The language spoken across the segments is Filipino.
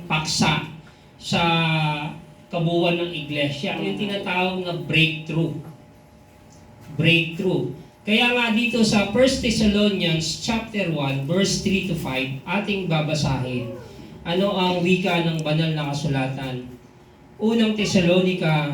paksa sa kabuuan ng iglesia, yung tinatawag na breakthrough. Breakthrough. Kaya nga dito sa 1 Thessalonians chapter 1 verse 3 to 5 ating babasahin. Ano ang wika ng banal na kasulatan? Unang Thessalonica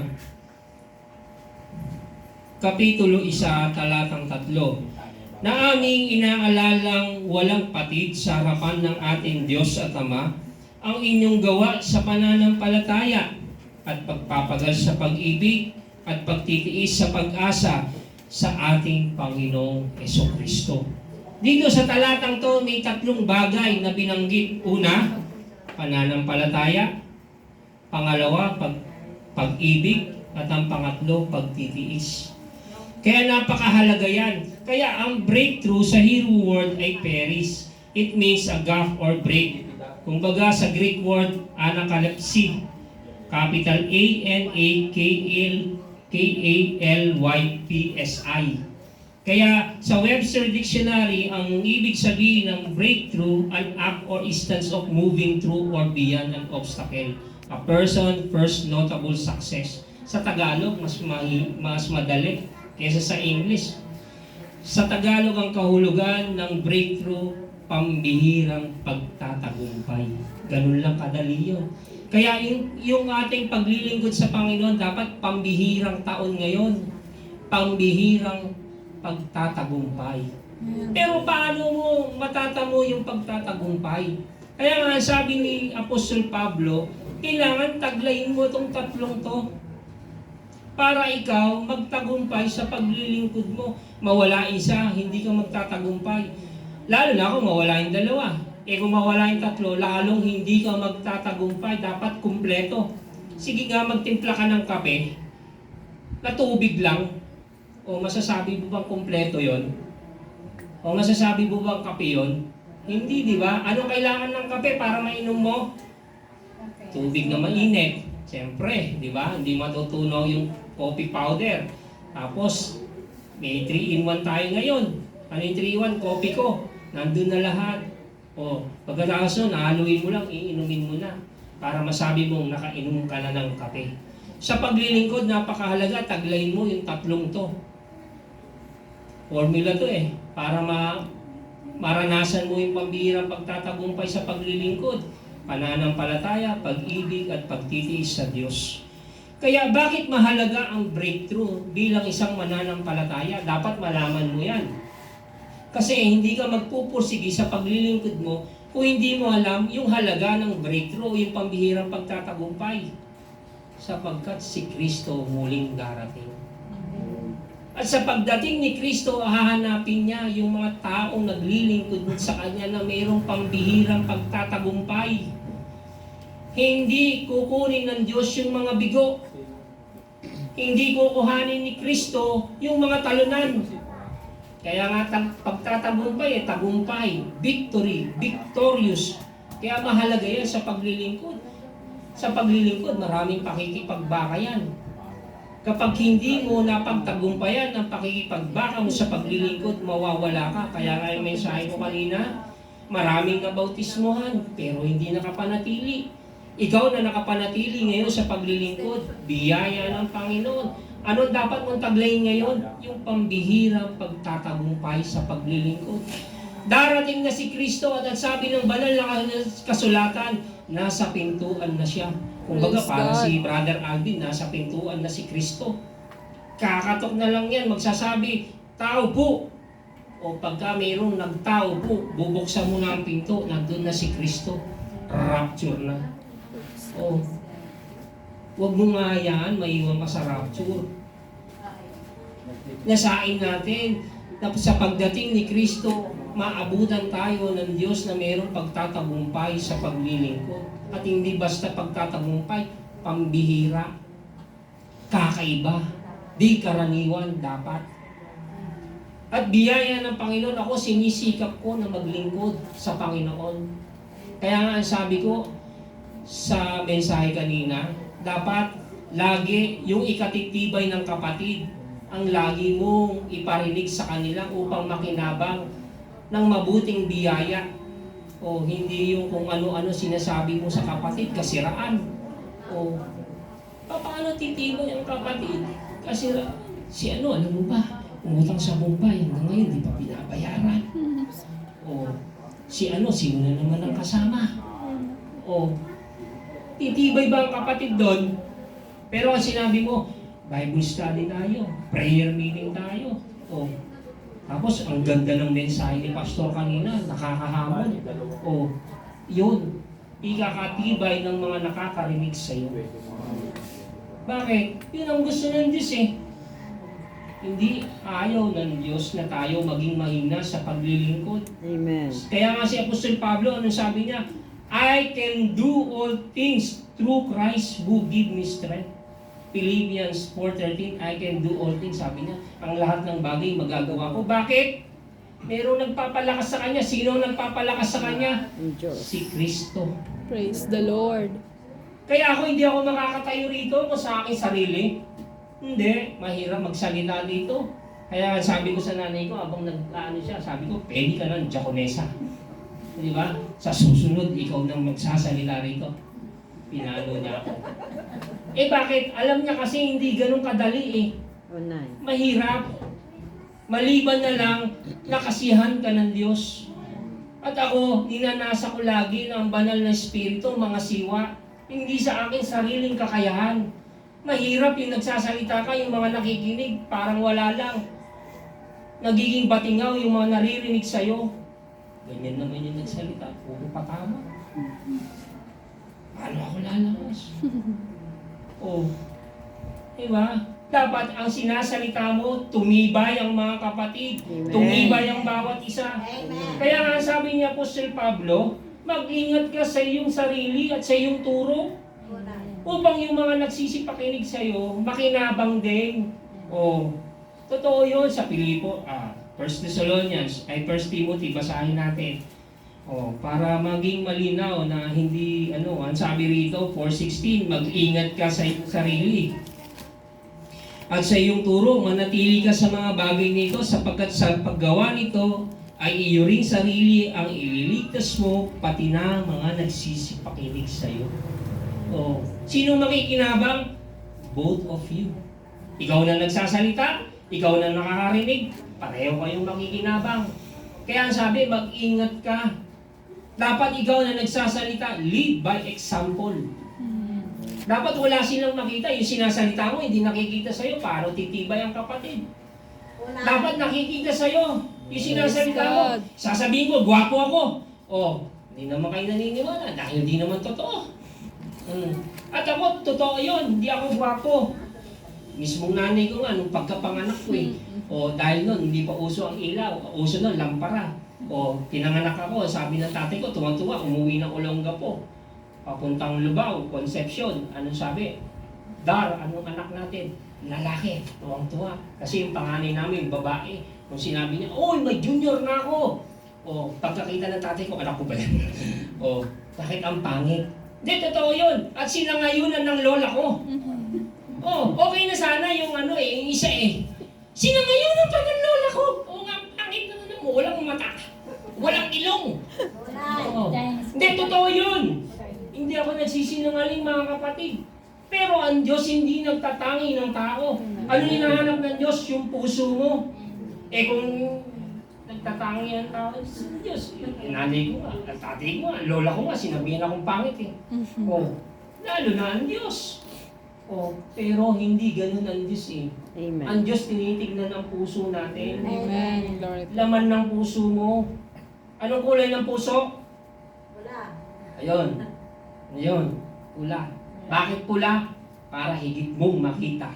kapitulo 1 talatang 3. Na aming inaalalang walang patid sa harapan ng ating Diyos at Ama ang inyong gawa sa pananampalataya at pagpapagal sa pag-ibig at pagtitiis sa pag-asa sa ating Panginoong Jesucristo. Dito sa talatang to, may tatlong bagay na binanggit. Una, pananampalataya. Pangalawa, pag-ibig. At ang pangatlo, pagtitiis. Kaya napakahalaga yan. Kaya ang breakthrough sa Hebrew word ay peris. It means a gap or break. Kumbaga sa Greek word, anakalipsi. Capital ANAKALYPSI. Kaya sa Webster Dictionary, ang ibig sabihin ng breakthrough, an act or instance of moving through or beyond an obstacle. A person first notable success. Sa Tagalog, mas madali kaysa sa English. Sa Tagalog, ang kahulugan ng breakthrough, pambihirang pagtatagumpay. Ganun lang kadali yun. Kaya yung ating paglilingkod sa Panginoon, dapat pambihirang taon ngayon. Pambihirang pagtatagumpay. Pero paano mo matatamo yung pagtatagumpay? Kaya nga sabi ni Apostol Pablo, kailangan taglayin mo itong tatlong to para ikaw magtagumpay sa paglilingkod mo. Mawala isa, hindi ka magtatagumpay. Lalo na kung mawala yung dalawa. Kung mawala yung tatlo, lalong hindi ka magtatagumpay. Dapat kumpleto. Sige nga, magtimpla ka ng kape na tubig lang. O masasabi mo bang kumpleto yon? O masasabi mo bang kape yon? Hindi, di ba? Ano kailangan ng kape para mainom mo? Tubig na mainit. Siyempre, di ba? Hindi matutunaw yung coffee powder. Tapos, may 3-in-1 tayo ngayon. Ano yung 3-in-1? Coffee ko. Nandun na lahat. O, pagkatapos nun, nahaluin mo lang, iinumin mo na. Para masabi mong nakainom ka na ng kape. Sa paglilingkod, napakahalaga, taglayin mo yung tatlong to. Formula to para maranasan mo yung pambihirang pagtatagumpay sa paglilingkod. Pananampalataya, pag-ibig at pagtitiis sa Diyos. Kaya bakit mahalaga ang breakthrough bilang isang mananampalataya? Dapat malaman mo yan. Kasi hindi ka magpupursigi sa paglilingkod mo kung hindi mo alam yung halaga ng breakthrough, yung pambihirang pagtatagumpay. Sapagkat si Kristo muling darating. At sa pagdating ni Kristo, hahanapin niya yung mga taong naglilingkod sa Kanya na mayroong pambihirang pagtatagumpay. Hindi kukunin ng Diyos yung mga bigo. Hindi kukuhanin ni Kristo yung mga talunan. Kaya nga pagtatagumpay, tagumpay, victory, victorious. Kaya mahalaga yan sa paglilingkod. Sa paglilingkod, maraming pakikipagbakayan. Kapag hindi mo napagtagumpayan ang pakikipagbaka mo sa paglilingkod, mawawala ka. Kaya nga yung mensahe ko kanina, maraming nabautismohan, pero hindi nakapanatili. Ikaw na nakapanatili ngayon sa paglilingkod, biyaya ng Panginoon. Ano dapat mong taglayin ngayon? Yung pambihirang pagtatagumpay sa paglilingkod. Darating na si Kristo at sabi ng banal na kasulatan, nasa pintuan na siya. Kumbaga para si Brother Alvin, nasa pintuan na si Kristo. Kakatok na lang yan, magsasabi, tao po. O pagka mayroong nagtao po, bubuksan mo na ang pinto, nandun na si Kristo. Rapture na. O, huwag mo nga yan, maiwan ka sa rapture. Nasain natin na sa pagdating ni Kristo, maabutan tayo ng Diyos na mayroong pagtatagumpay sa paglilingkod. At hindi basta pagtatagumpay, pambihira, kakaiba, di karaniwan dapat. At biyaya ng Panginoon, ako sinisikap ko na maglingkod sa Panginoon. Kaya nga ang sabi ko sa mensahe kanina, dapat lagi yung ikatitibay ng kapatid ang lagi mong iparinig sa kanila upang makinabang ng mabuting biyaya O hindi yung kung ano-ano sinasabi mo sa kapatid, kasiraan. O paano titibay ang kapatid? Kasi si alam mo ba, umutang sa Mumbai, hanggang ngayon di pa pinabayaran. O sino na naman ang kasama? O titibay ba ang kapatid doon? Pero ang sinabi mo, Bible study tayo, prayer meeting tayo. O tapos ang ganda ng mensahe ni Pastor kanina, nakakahamon. O yun, ikakatibay ng mga nakakarinig sa iyo. Bakit? Yun ang gusto ng Diyos eh. Hindi ayaw ng Diyos na tayo maging mahina sa paglilingkod. Amen. Kaya nga si Apostol Pablo, anong sabi niya? I can do all things through Christ who give me strength. Philippians 4:13, I can do all things. Sabi niya, ang lahat ng bagay magagawa ko. Bakit? Merong nagpapalakas sa Kanya. Sino ang nagpapalakas sa Kanya? Si Kristo. Praise the Lord. Kaya hindi ako makakatayo rito kung sa aking sarili. Hindi, mahirap magsalita dito. Kaya sabi ko sa nanay ko, abang siya, sabi ko, pwede ka ng Diakonesa. Di ba? Sa susunod, ikaw nang magsasalita rito. Pinalo niya ako. Bakit? Alam niya kasi hindi ganun kadali eh. Mahirap. Maliban na lang, nakasihan ka ng Diyos. At ako, ninanasa ko lagi ng banal na espiritu, mga siwa. Hindi sa akin sariling kakayahan. Mahirap yung nagsasalita ka, yung mga nakikinig, parang wala lang. Nagiging batingaw yung mga naririnig sa'yo. Ganyan naman yung nagsalita, puro patama. Paano ako lalakas? Diba? Dapat ang sinasalita mo, tumibay ang mga kapatid. Amen. Tumibay ang bawat isa. Amen. Kaya nga sabi niya Apostol Pablo, mag-ingat ka sa iyong sarili at sa iyong turo. Upang yung mga nagsisipakinig sa iyo, makinabang din. Totoo yun sa Pilipo. 1 Thessalonians, 1 Timothy, basahin natin. Para maging malinaw na hindi, ang sabi rito, 4:16, mag-ingat ka sa iyong sarili. At sa iyong turo, manatili ka sa mga bagay nito sapagkat sa paggawa nito ay iyo ring sarili ang ililigtas mo, pati na mga nagsisipakinig sa iyo. Sino makikinabang? Both of you. Ikaw na nagsasalita, ikaw na nakakarinig, pareho kayong makikinabang. Kaya ang sabi, mag-ingat ka. Dapat ikaw na nagsasalita, lead by example. Dapat wala silang makita. Yung sinasalita mo, hindi nakikita sa'yo. Paano titibay ang kapatid? Dapat nakikita sa'yo. Yung sinasalita mo, sasabihin ko, gwapo ako. Hindi naman kayo naniniwala dahil hindi naman totoo. At ako, totoo yun. Hindi ako gwapo. Mismong nanay ko nga, nung pagkapanganak ko dahil nun, hindi pa uso ang ilaw. Uso nun, lampara. Pinanganak ako, sabi ng tatay ko, tuwang-tuwa, umuwi ng Olongapo. Papuntang Lubao, Concepcion. Anong sabi? Dar, anong anak natin? Lalaki, tuwang-tuwa. Kasi yung panganay namin, babae. Kung sinabi niya, may junior na ako. Pagkakita ng tatay ko, anak ko ba yan? Bakit ang pangit? Hindi, totoo yun. At sinangayunan ng lola ko. Okay na sana yung yung isa eh. Sinangayunan pa ng lola ko. Nga, pangit na naman mo. Walang mata. Walang ilong. Hindi, totoo yun. Hindi ako nagsisinungaling mga kapatid. Pero ang Diyos hindi nagtatangi ng tao. Ano hinahanap ng Diyos? Yung puso mo. Kung nagtatangi ang tao, Diyos, nanay ko nga, tatay ko nga, lola ko nga, sinabihan akong pangit eh. Lalo na ang Diyos. Pero hindi ganun ang Diyos eh. Amen. Ang Diyos tinitignan ang puso natin. Amen. Lord. Laman ng puso mo. Anong kulay ng puso? Wala. Ayun. Pula. Bakit pula? Para higit mong makita.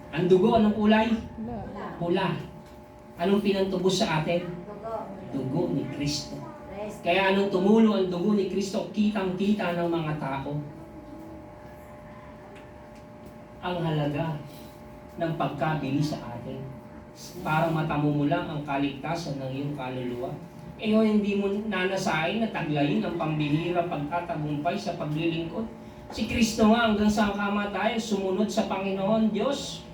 Ang dugo, anong kulay? Wala. Pula. Anong pinantubos sa atin? Dugo ni Kristo. Kaya anong tumulo ang dugo ni Kristo, kitang-kita ng mga tao. Ang halaga ng pagkabili sa atin. Para matamo mo lang ang kaligtasan ng iyong kaluluwa. Hindi mo nanasain na taglayin ang pambihira pagtatagumpay sa paglilingkod. Si Kristo nga hanggang sa kamatayan, sumunod sa Panginoon Diyos.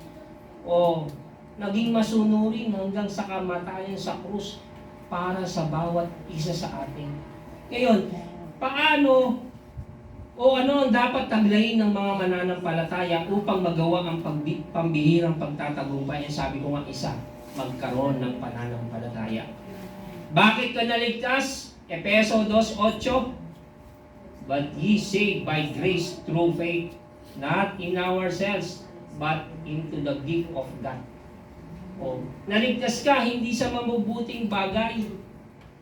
Naging masunurin hanggang sa kamatayan sa krus. para sa bawat isa sa atin. Ngayon, paano o ano ang dapat taglayin ng mga mananampalataya upang magawa ang pambihirang pagtatagumpay? Sabi ko nga isa, magkaroon ng pananampalataya. Bakit ka naligtas? Efeso 2:8, but ye saved by grace through faith, not in ourselves, but into the gift of God. O, naligtas ka hindi sa mabubuting bagay.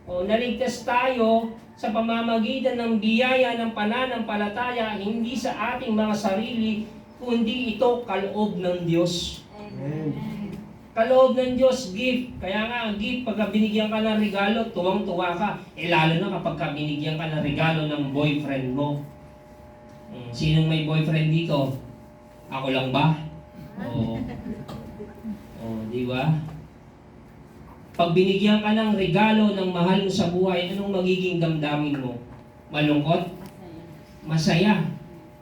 O, naligtas tayo sa pamamagitan ng biyaya ng pananampalataya, hindi sa ating mga sarili, kundi ito kaloob ng Diyos. Amen. Kaloob ng Diyos, gift. Kaya nga, ang gift, pagka binigyan ka ng regalo, tuwang-tuwa ka. Lalo na kapag binigyan ka ng regalo ng boyfriend mo. Sinong may boyfriend dito? Ako lang ba? Oo. Di ba? Pag binigyan ka ng regalo ng mahal mo sa buhay, anong magiging damdamin mo? Malungkot? Masaya.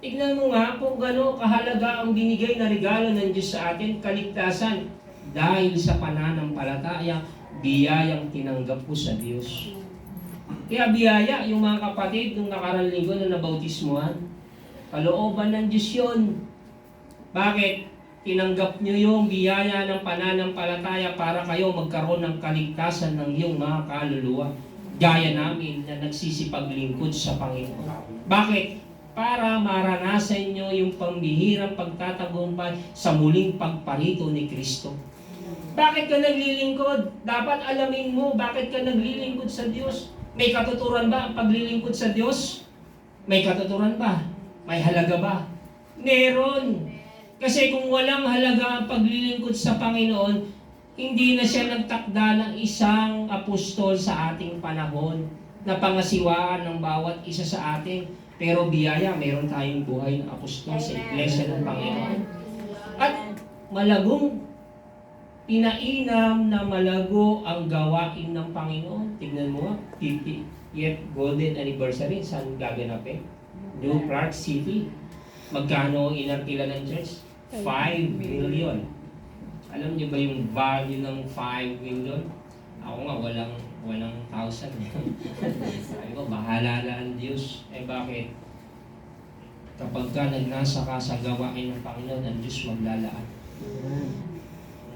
Tignan mo nga kung gano'n kahalaga ang binigay na regalo ng Diyos sa atin, kaligtasan. Dahil sa pananampalataya, biyayang tinanggap ko sa Diyos. Kaya biyaya, yung mga kapatid, nung nakarang linggo na nabautismuhan, kalooban ng Diyos yun. Bakit? Tinanggap nyo yung biyaya ng pananampalataya para kayo magkaroon ng kaligtasan ng iyong mga kaluluwa. Gaya namin na nagsisipaglingkod sa Panginoon. Bakit? Para maranasan nyo yung pambihirang pagtatagumpay sa muling pagparito ni Kristo. Bakit ka naglilingkod? Dapat alamin mo bakit ka naglilingkod sa Diyos. May katuturan ba ang paglilingkod sa Diyos? May katuturan ba? May halaga ba? Meron. Kasi kung walang halaga ang paglilingkod sa Panginoon, hindi na siya nagtakda ng isang apostol sa ating panahon na pangasiwaan ng bawat isa sa atin. Pero biyaya, meron tayong buhay ng apostol sa Iglesia ng Panginoon. At malagong pinainam na malago ang gawain ng Panginoon. Tignan mo, 50th Golden Anniversary, saan gaganapin? New Clark City. Magkano inarkila ng church? 5 million. Alam niyo ba yung value ng 5 million? Ako nga, walang thousand. Sabi ko, bahala na ang Diyos. Bakit? Kapag ka nagnasa ka sa gawain ng Panginoon, ang Diyos maglalaan.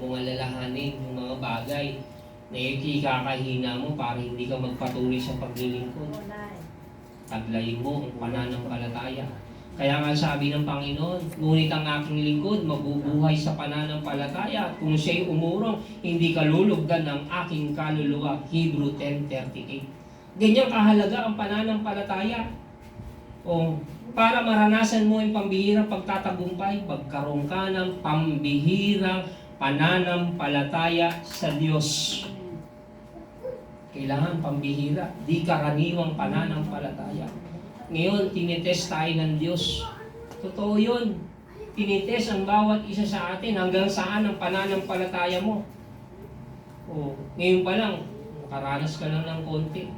Mga lalahanin, yung mga bagay na ikikakahina mo para hindi ka magpatuloy sa paglilingkod. Taglayin mo ang pananampalataya. Kaya nga sabi ng Panginoon, ngunit ang aking lingkod mabubuhay sa pananampalataya at kung siya'y umurong, hindi kalulugdan ng aking kaluluwa. Hebrew 10:38. Ganyan kahalaga ang pananampalataya. Para maranasan mo yung pambihirang pagtatagumpay, magkaroon ka ng pambihirang pananampalataya sa Diyos. Kailangan pambihira, di karaniwang pananampalataya. Ngayon, tinitest tayo ng Diyos. Totoo yun. Tinitest ang bawat isa sa atin hanggang saan ang pananampalataya mo. Ngayon pa lang, makaranas ka lang ng konti.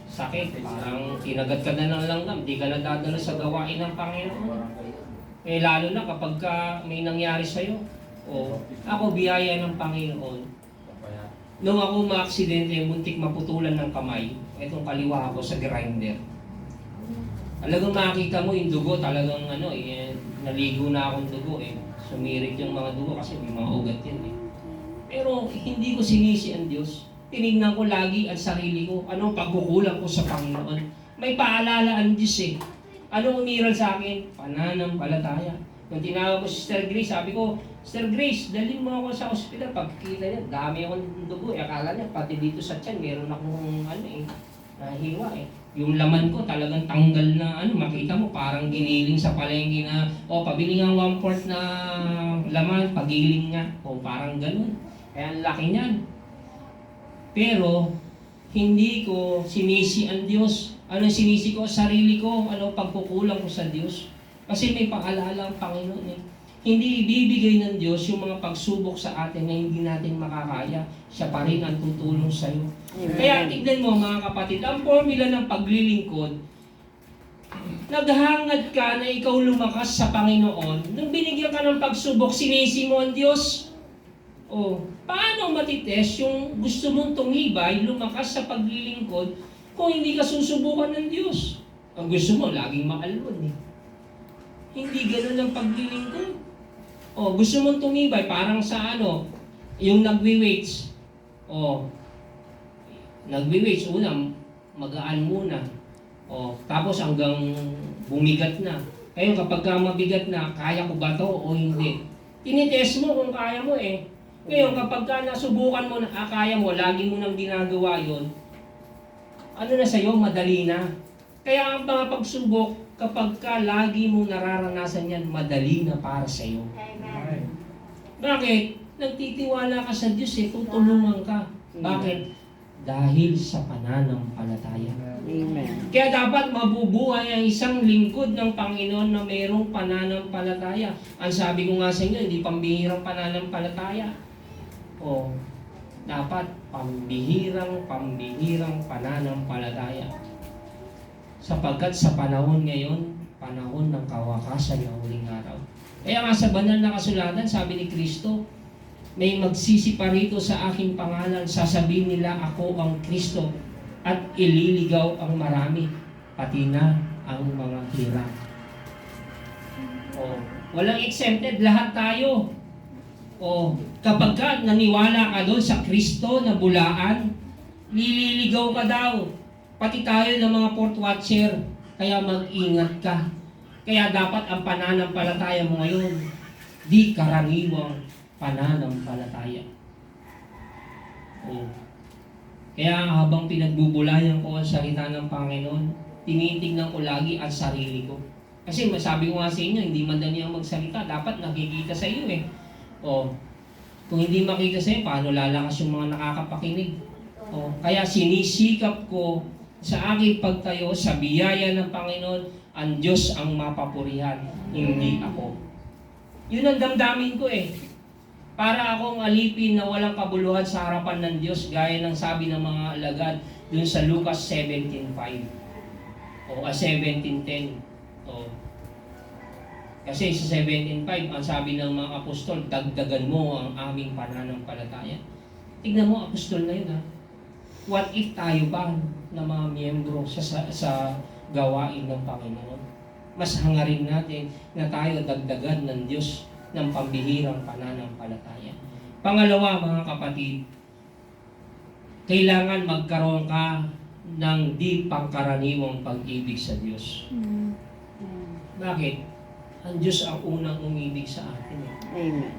Sakit, parang kinagat ka na ng langgam, di ka nadadala sa gawain ng Panginoon. Lalo na kapag may nangyari sa'yo. Ako, biyaya ng Panginoon. Nung ako maaksidente, muntik maputulan ng kamay, itong kaliwa ako sa grinder. Talagang makita mo yung dugo, talagang naligo na akong dugo Sumirik yung mga dugo kasi may mga ugat yan Pero hindi ko sinisi ang Diyos. Tinignan ko lagi ang sarili ko, anong pagkukulang ko sa Panginoon. May paalala ang Diyos Anong umiral sa akin? Pananampalataya. Nung tinawag ko si Sister Grace, sabi ko, Sister Grace, dalhin mo ako sa ospital. Pagkita niya, dami akong dugo. Akala niya, pati dito sa tiyan, meron akong nahiwa Yung laman ko talagang tanggal na makita mo parang giniling sa palengke na pabili nga 1/4 na laman, pagiling nga parang ganun. Kaya ang laki niyan. Pero hindi ko sinisi ang Diyos. Anong sinisi ko? Sarili ko. Pagkukulang ko sa Diyos. Kasi may paalala ang Panginoon Hindi ibibigay ng Diyos yung mga pagsubok sa atin na hindi natin makakaya. Siya pa rin ang tutulong sa iyo. Kaya tignan mo mga kapatid, ang formula ng paglilingkod, naghangad ka na ikaw lumakas sa Panginoon, nung binigyan ka ng pagsubok, sinisi mo ang Diyos. Paano matitest yung gusto mong tumibay, lumakas sa paglilingkod kung hindi ka susubukan ng Diyos? Ang gusto mo, laging maalon eh. Hindi ganun ang paglilingkod. Gusto mong tumibay, parang sa yung nagwi-weights. Nagwi-weights, una, magaan muna. Tapos hanggang bumigat na. Ngayon, kapag ka mabigat na, kaya ko ba to o hindi? Tinitest mo kung kaya mo eh. Ngayon, kapag ka nasubukan mo na kaya mo, lagi mo nang ginagawa yon, ano na sa'yo, madali na. Kaya ang mga pagsubok, kapag ka lagi mo nararanasan yan, madali na para sa'yo. Amen. Bakit? Nagtitiwala ka sa Diyos eh, tutulungan ka. Bakit? Dahil sa pananampalataya. Amen. Kaya dapat mabubuhay ang isang lingkod ng Panginoon na mayroong pananampalataya. Ang sabi ko nga sa inyo, hindi pambihirang pananampalataya. Dapat pambihirang pananampalataya. Sapagkat sa panahon ngayon, panahon ng kawakasan ng huling araw. Kaya nga sa banal na kasulatan, sabi ni Kristo, may magsisipa rito sa aking pangalan, sasabihin nila ako ang Kristo at ililigaw ang marami, pati na ang mga hirap. Walang exempted, lahat tayo. Kapag ka naniwala ka doon sa Kristo na bulaan, nililigaw ka daw. Pati tayo ng mga port watcher, kaya mag-ingat ka. Kaya dapat ang pananampalataya mo ngayon, di karaniwang pananampalataya. Kaya habang pinagbubulayan ko ang salita ng Panginoon, tinitingnan ko lagi ang sarili ko. Kasi masabi ko nga sa inyo, hindi madali ang magsalita, dapat nakikita sa iyo eh. Kung hindi makita sa iyo, paano lalakas yung mga nakakapakinig? Kaya sinisikap ko sa aking pagtayo, sa biyaya ng Panginoon, ang Diyos ang mapapurihan, hindi ako. Yun ang damdamin ko eh. Para akong alipin na walang kabuluhan sa harapan ng Diyos, gaya ng sabi ng mga alagad dun sa Lucas 17:5 o 17:10. Kasi sa 17:5, ang sabi ng mga apostol, dagdagan mo ang aming pananampalataya. Tignan mo, apostol na yun ha. What if tayo ba na mga miyembro sa gawain ng Panginoon? Mas hangarin natin na tayo dagdagan ng Diyos ng pambihirang pananampalataya. Pangalawa, mga kapatid, kailangan magkaroon ka ng di pangkaraniwang pag-ibig sa Diyos. Bakit? Ang Diyos ang unang umibig sa atin. Amen.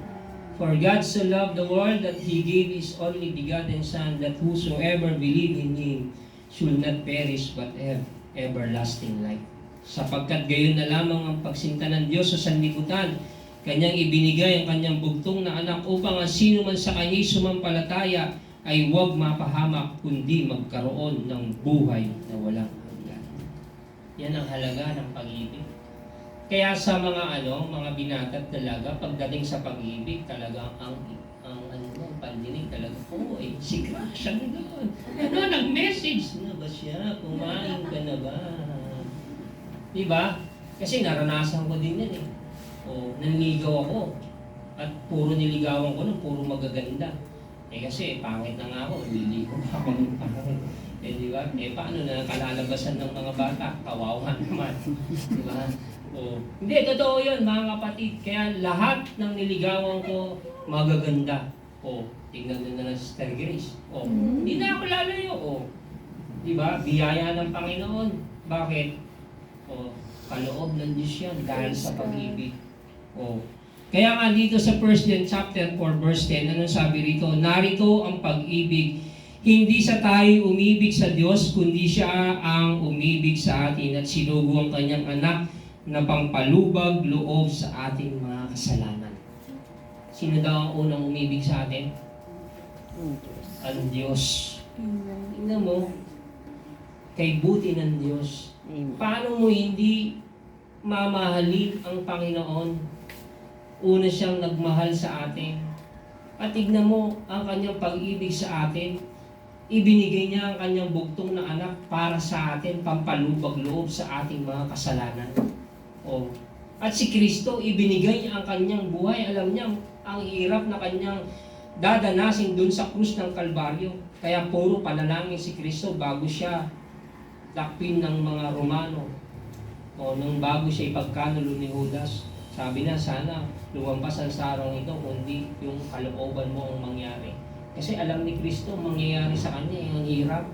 For God so loved the world that He gave His only begotten Son, that whosoever believe in Him should not perish but have everlasting life. Sapagkat gayon na lamang ang pagsinta ng Diyos sa sanlibutan, Kanyang ibinigay ang Kanyang bugtong na anak upang ang sino man sa Kanya'y sumampalataya ay huwag mapahamak kundi magkaroon ng buhay na walang hanggan. Yan ang halaga ng pag-ibig. Kaya sa mga mga binata at dalaga, pagdating sa pag-ibig, talaga ang pandinig talaga, si Crush, nag-message na ba siya? Kumain ka na ba? Diba? Kasi naranasan ko din yan eh. Nanligaw ako. At puro niligawan ko nun, puro magaganda. Kasi pangit na nga ako, nililigo pa ako ng pangit. Diba? Paano na kalalabasan ng mga bata? Kawawa naman. Diba? Hindi, totoo yun mga kapatid. Kaya lahat ng niligawan ko, magaganda. Tingnan nyo na lang si Sister Grace. Hindi na ako lalayo. Diba? Biyaya ng Panginoon. Bakit? Kaloob ng Diyos yan dahil sa pag-ibig. Kaya nga dito sa 1 John chapter 4 verse 10, anong sabi rito? Narito ang pag-ibig. Hindi sa tayo umibig sa Diyos, kundi siya ang umibig sa atin at sinugo ang kanyang anak na pangpalubag loob sa ating mga kasalanan. Sino daw ang unang umibig sa atin? Ang Diyos. Tingnan mo, kay buti ng Diyos. Paano mo hindi mamahalin ang Panginoon? Una siyang nagmahal sa atin. At tignan mo ang kanyang pag-ibig sa atin. Ibinigay niya ang kanyang bugtong na anak para sa atin, pampalubag loob sa ating mga kasalanan. At si Kristo, ibinigay niya ang kanyang buhay. Alam niya, ang hirap na kanyang dadanasin dun sa krus ng Kalbaryo. Kaya puro panalangin si Kristo bago siya dakpin ng mga Romano. O nung bago siya ipagkanulo ni Judas, sabi na sana lumampas ang sarong ito kundi yung kalooban mo ang mangyari. Kasi alam ni Kristo mangyayari sa kanya yung hirap.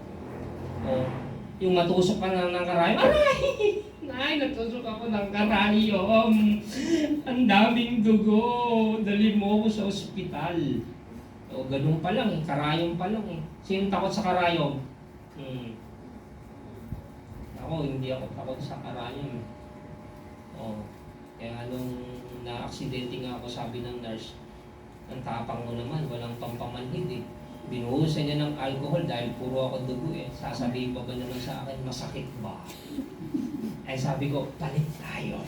O yung matusok ka ng karayom, aray! Nay, natusok ako ng karayom. Ang daming dugo. Dali mo ako sa ospital. O ganun pa lang eh, karayom pa lang eh. Sino takot sa karayom? Ako, hindi ako takot sa karayom. O, kaya nung na-aksidente nga ako, sabi ng nurse, ang tapang mo naman, walang pampamanhid eh. Binuhusan niya ng alcohol dahil puro ako dugo eh. Sasabihin pa ba naman sa akin, masakit ba? Ay sabi ko, palit tayo.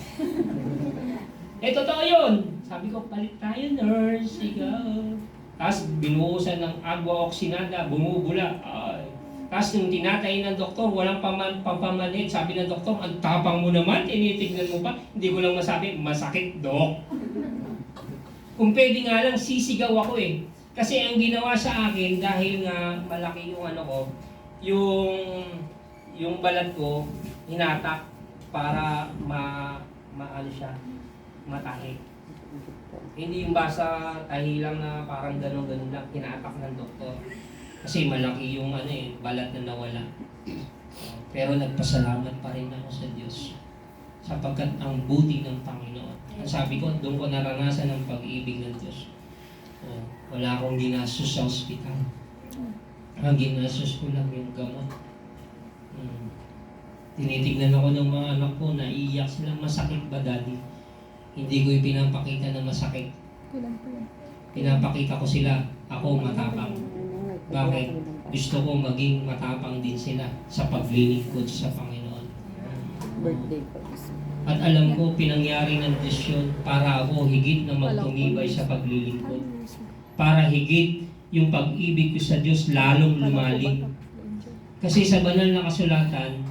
Eh totoo yun. Sabi ko, palit tayo nurse, ikaw. Tapos binuhusan ng agwa oxinada, bumubula. Ay. Tapos nung tinatay ng doktor, walang pampamanhid. Sabi ng doktor, ang tapang mo naman, tinitignan mo pa. Hindi ko lang masabi, masakit, dok. Kung pwede nga lang, sisigaw ako eh. Kasi ang ginawa sa akin, dahil nga malaki yung ano ko, yung balat ko, hinatak para ano siya, matahi. Hindi yung basta tahi lang na parang gano'n-gano'n lang, hinatak ng doktor. Kasi malaki yung ano eh, balat na nawala. Pero nagpasalamat pa rin ako sa Diyos. Sapagkat ang buti ng Panginoon. Ang sabi ko, doon ko naranasan ang pag-ibig ng Diyos. Wala akong ginastos sa ospital. Ang ginastos ko lang yung gamot. Tinitignan ako ng mga anak ko, naiiyak sila, masakit ba daddy? Hindi ko ipinapakita na masakit. Pinapakita ko sila, ako matapang. Bakit? Gusto ko maging matapang din sila sa paglilingkod sa Panginoon. Birthday po. At alam ko, pinangyari ng Diyos yun para ako higit na magtumibay sa paglilingkod. Para higit yung pag-ibig ko sa Diyos lalong lumalim. Kasi sa banal na kasulatan,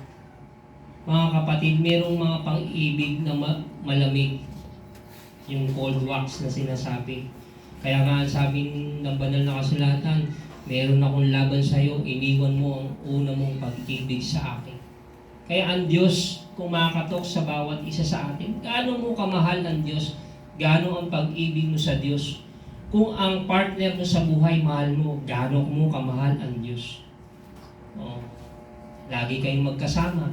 mga kapatid, merong mga pang-ibig na malamig. Yung cold wax na sinasabi. Kaya nga sabi ng banal na kasulatan, meron akong laban sa iyo, iniwan mo ang una mong pag-ibig sa akin. Kaya ang Diyos kumakatok sa bawat isa sa atin. Gaano mo kamahal ang Diyos? Gaano ang pag-ibig mo sa Diyos? Kung ang partner mo sa buhay mahal mo, gaano mo kamahal ang Diyos? Lagi kayong magkasama.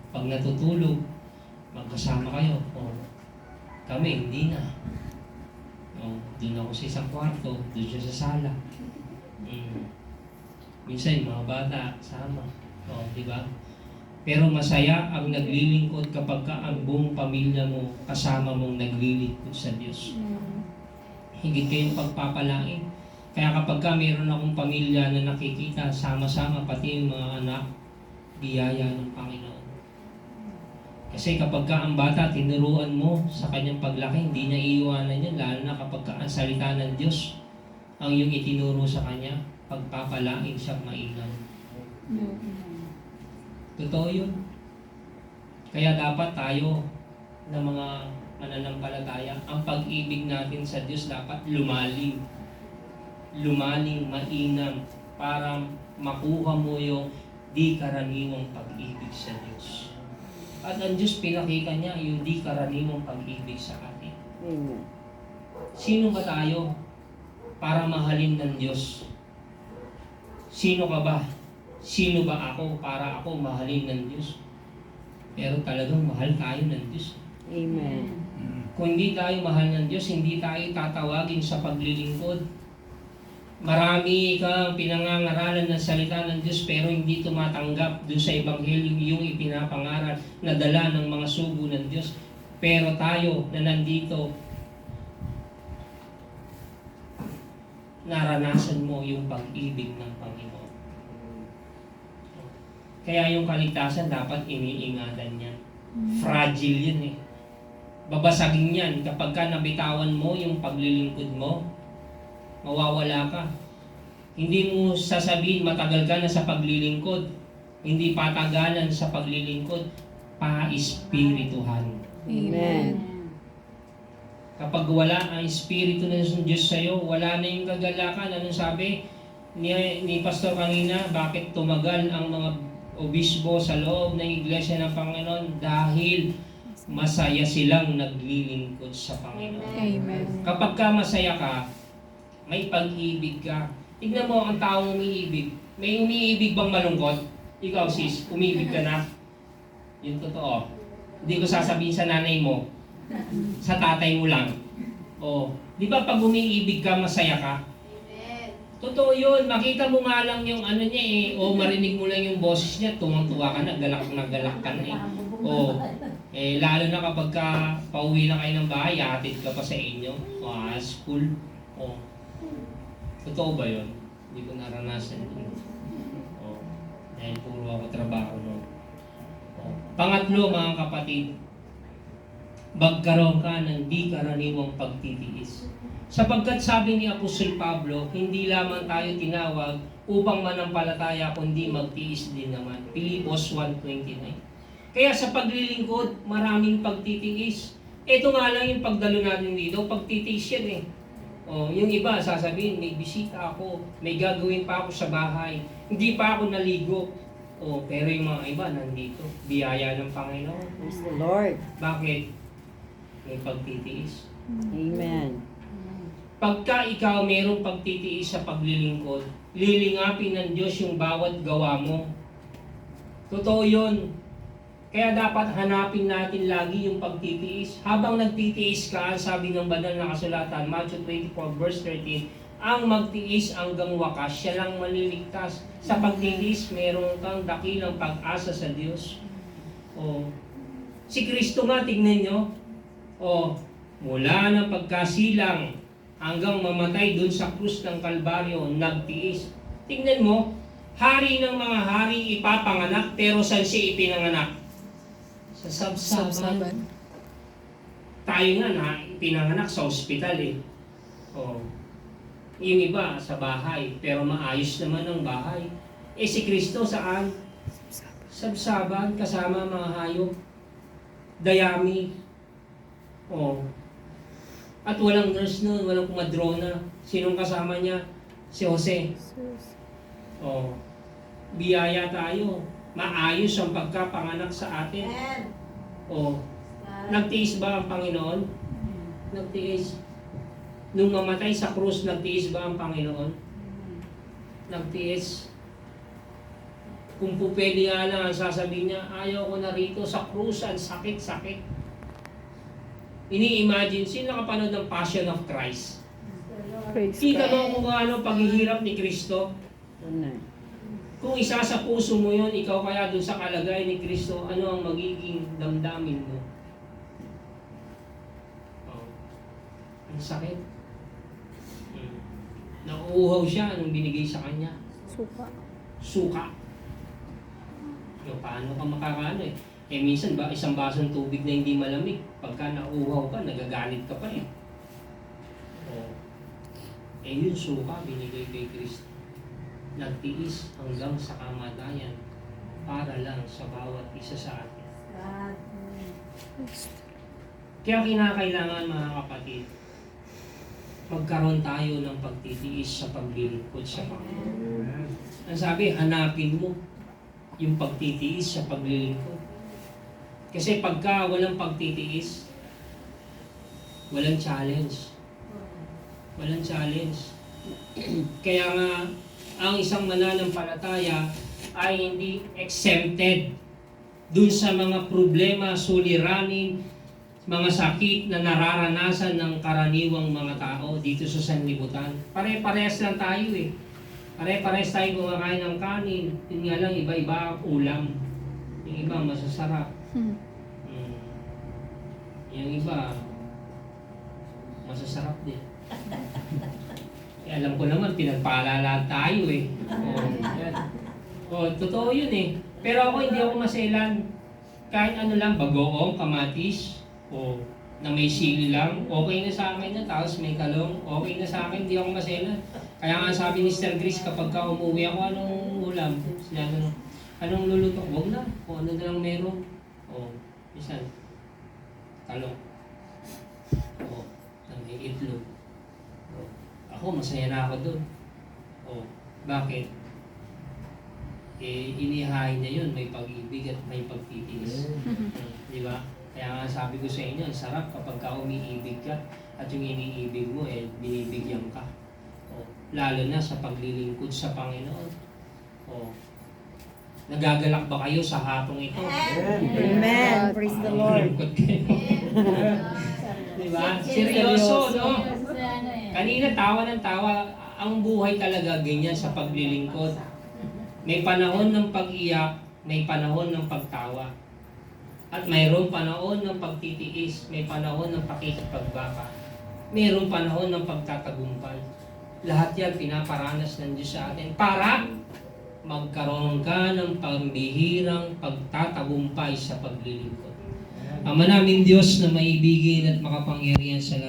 Pag natutulog, magkasama kayo. Kami, hindi na. Doon ako sa isang kwarto, doon siya sa sala. Minsan, mga bata, sama. Di ba? Pero masaya ang naglilingkod kapag ang buong pamilya mo kasama mong naglilingkod sa Diyos. Higit kayong pagpapalain. Kaya kapag meron akong pamilya na nakikita, sama-sama, pati yung mga anak, biyaya ng Panginoon. Kasi kapag ang bata, tinuruan mo sa kanyang paglaki, hindi niya iiwanan yan, lalo na kapag ang salita ng Diyos, ang iyong itinuro sa kanya, pagpapalain siya mainam. Totoo yun. Kaya dapat tayo na mga mananampalataya, ang pag-ibig natin sa Diyos dapat lumalim. Lumalim, mainam, para makuha mo yung di karaniwang pag-ibig sa Diyos. At ang Diyos pinakita niya yung di karaniwang pag-ibig sa atin. Amen. Sino ba tayo para mahalin ng Diyos? Sino ka ba? Sino ba ako para ako mahalin ng Diyos? Pero talagang mahal tayo ng Diyos. Amen. Kung hindi tayo mahal ng Diyos, hindi tayo tatawagin sa paglilingkod. Marami kang pinangangaralan ng salita ng Diyos pero hindi tumatanggap dun sa Ebanghelyo yung ipinapangaral na dala ng mga sugo ng Diyos. Pero tayo na nandito, naranasan mo yung pag-ibig ng Panginoon. Kaya yung kaligtasan dapat iniingatan niya. Fragile yun eh. Babasagin yan kapag ka nabitawan mo yung paglilingkod mo, mawawala ka. Hindi mo sasabihin matagal ka na sa paglilingkod. Hindi patagalan sa paglilingkod, pa-espirituhan. Amen. Kapag wala ang Espiritu ng Diyos sa'yo, wala na yung kagalakan. Anong sabi ni Pastor kanina? Bakit tumagal ang mga obispo sa loob ng Iglesia ng Panginoon? Dahil masaya silang naglilingkod sa Panginoon. Amen. Kapag ka masaya ka, may pag-ibig ka. Tignan mo ang taong umiibig. May umiibig bang malungkot? Ikaw sis, umibig ka na? Yun totoo. Hindi ko sasabihin sa nanay mo, sa tatay mo lang. O, di ba pag umiibig ka, masaya ka? Totoo yun. Makita mo nga lang yung ano niya eh. O marinig mo lang yung boses niya, tuwang-tuwa ka na, galak ka na eh. O, lalo na kapag ka pauwi na kayo ng bahay, hatid ka pa sa inyo. O, school. O, totoo ba yun? Hindi ko naranasan yun. O, dahil puro ako trabaho no. O, pangatlo mga kapatid, magkaroon ka ng di karaniwang pagtitiis. Sapagkat sabi ni Apostol Pablo, hindi lamang tayo tinawag upang manampalataya kundi magtiis din naman. Pilipos 1:29. Kaya sa paglilingkod, maraming pagtitiis. Ito nga lang yung pagdalo natin dito, pagtitiis yan eh. O, yung iba sasabihin, may bisita ako, may gagawin pa ako sa bahay, hindi pa ako naligo. O, pero yung mga iba nandito, biyaya ng Panginoon. Praise the Lord. Bakit? May pagtitiis. Amen. Pagka ikaw mayroong pagtitiis sa paglilingkod, lilingapin ng Diyos yung bawat gawa mo. Totoo yun. Kaya dapat hanapin natin lagi yung pagtitiis. Habang nagtitiis ka, sabi ng banal na kasulatan, Matthew 24 verse 13, ang magtiis hanggang wakas, siya lang maliligtas. Sa pagtitiis, meron kang dakilang pag-asa sa Diyos. O, si Kristo nga, tignan nyo, o, mula ng pagkasilang hanggang mamatay dun sa krus ng Kalbaryo, nagtiis. Tingnan mo, hari ng mga hari ipapanganak, pero saan siya ipinanganak? Sa sabsaban. Sabsaban. Tayo nga na ipinanganak sa ospital eh. O, yung iba sa bahay, pero maayos naman ang bahay. Eh si Kristo saan? Sabsaban, kasama mga hayop. Dayami. Oh. At walang nurse noon, walang kumadrona. Sinong kasama niya? Si Jose. Oh. Biyaya tayo. Maayos ang pagkapanganak sa atin. Oh. Nagtiis ba ang Panginoon? Nagtiis. Nung mamatay sa krus, nagtiis ba ang Panginoon? Nagtiis. Kung pupwede nga lang ang sasabihin niya, ayaw ko na rito sa krus, ang sakit-sakit. Ini-imagine, sino nakapanood ng Passion of Christ? Praise Kita God. mo kung ano paghihirap ni Kristo? Amen. Kung isa sa puso mo yon, ikaw kaya dun sa kalagay ni Kristo, ano ang magiging damdamin mo? Oh. Ang sakit. Nauuhaw siya, anong binigay sa kanya? Suka. Suka. Paano ka makakaano eh? Eh minsan ba, isang basong tubig na hindi malamig, pagka nauuhaw ka, nagagalit ka pa eh. Oh. Eh yun suka, binigay kay Kristo. Nagtiis hanggang sa kamatayan para lang sa bawat isa sa atin. Kaya kinakailangan mga kapatid, magkaroon tayo ng pagtitiis sa paglilingkod sa Panginoon. Ang sabi, hanapin mo yung pagtitiis sa paglilingkod. Kasi pagka walang pagtitiis, walang challenge. Walang challenge. Kaya nga, ang isang mananampalataya ay hindi exempted dun sa mga problema, suliranin, mga sakit na nararanasan ng karaniwang mga tao dito sa sanlibutan. Pare-parehas lang tayo eh. Pare-parehas tayo kumakain ng kanin. Yun nga lang, iba-iba ang ulam. Yung iba masasarap. Yung iba, masasarap din. Alam ko naman, pinagpaalala tayo eh. Yan. Totoo yun eh. Pero ako hindi ako maselan. Kahit ano lang, bagoong, kamatis, na may sili lang, okay na sa akin na, tapos may talong, okay na sa akin, hindi ako maselan. Kaya nga sabi ni Sister Grace, kapag ka umuwi ako, anong ulam? Sinabi anong luluto? Huwag na, kung ano na lang meron. Minsan, talong. may itlog. Oh, ako, masaya na ako doon. Oh, bakit? Inihain niya yun, may pag-ibig at may pagtitiis. Di ba? Kaya nga sabi ko sa inyo, ang sarap kapag ka umiibig ka at yung iniibig mo, binibigyan ka. Oh, lalo na sa paglilingkod sa Panginoon. Oh, nagagalak ba kayo sa hapong ito? Amen. Praise the Lord. Lingkod kayo. Di ba? Seryoso, no? Kanina tawa ng tawa. Ang buhay talaga ganyan sa paglilingkod. May panahon ng pag-iyak, may panahon ng pagtawa. At mayroong panahon ng pagtitiis, may panahon ng pakikipagbaka. Mayroong panahon ng pagtatagumpay. Lahat yan pinaparanas ng Diyos sa atin para magkaroon ka ng pambihirang pagtatagumpay sa paglilingkod. Ama naming Diyos na maibigin at makapangyarihan sa lahat.